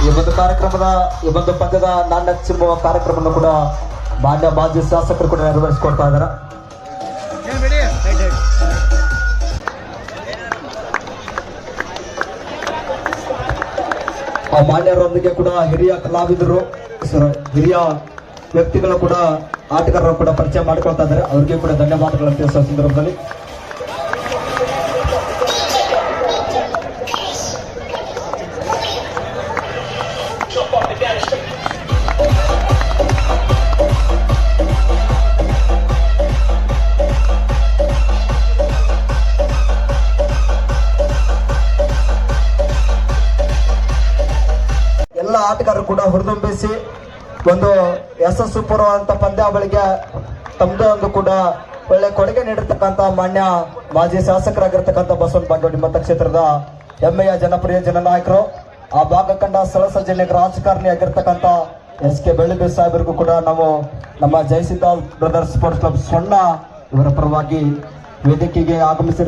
ಈ ಒಂದು ಪಂದ್ಯದ ನಾಣ್ಯ ಚಿಮ್ಮುವ ಕಾರ್ಯಕ್ರಮವನ್ನು ಕೂಡ ಮಾನ್ಯ ಮಾಜಿ ಶಾಸಕರು ಕೂಡ ನೆರವೇರಿಸಿಕೊಡ್ತಾ ಇದ್ದಾರೆ. ಆ ಮಾನ್ಯರೊಂದಿಗೆ ಕೂಡ ಹಿರಿಯ ಕಲಾವಿದರು, ಹಿರಿಯ ವ್ಯಕ್ತಿಗಳು ಕೂಡ ಆಟಗಾರರು ಕೂಡ ಪರಿಚಯ ಮಾಡಿಕೊಳ್ತಾ ಇದ್ದಾರೆ. ಅವರಿಗೆ ಕೂಡ ಧನ್ಯವಾದಗಳನ್ನು ತಿಳಿಸುವ ಸಂದರ್ಭದಲ್ಲಿ ಎಲ್ಲ ಆಟಗಾರರು ಕೂಡ ಹುರಿದುಂಬಿಸಿ ಒಂದು ಯಶಸ್ಸುಪೂರ್ವವಾದಂತ ಪಂದ್ಯಾವಳಿಗೆ ತಮ್ಮದೇ ಒಂದು ಕೂಡ ಒಳ್ಳೆ ಕೊಡುಗೆ ನೀಡಿರ್ತಕ್ಕಂಥ ಮಾನ್ಯ ಮಾಜಿ ಶಾಸಕರಾಗಿರ್ತಕ್ಕಂಥ ಬಸವನ ಬಾಗೇವಾಡಿ ಮತಕ್ಷೇತ್ರದ ಹೆಮ್ಮೆಯ ಜನಪ್ರಿಯ ಜನನಾಯಕರು, ಆ ಭಾಗ ಕಂಡ ಸಳಸ ಜಿಲ್ಲೆಗೆ ರಾಜಕಾರಣಿ ಆಗಿರ್ತಕ್ಕಂಥ SK ಬೆಳ್ಳಿಬೆ ಸಾಹೇಬರಿಗೂ ಕೂಡ ನಾವು ನಮ್ಮ ಜಯಸಿದ್ಧ ಬ್ರದರ್ಸ್ ಸ್ಪೋರ್ಟ್ಸ್ ಕ್ಲಬ್ ಸೊಣ್ಣ ಇವರ ಪರವಾಗಿ ವೇದಿಕೆಗೆ ಆಗಮಿಸಿ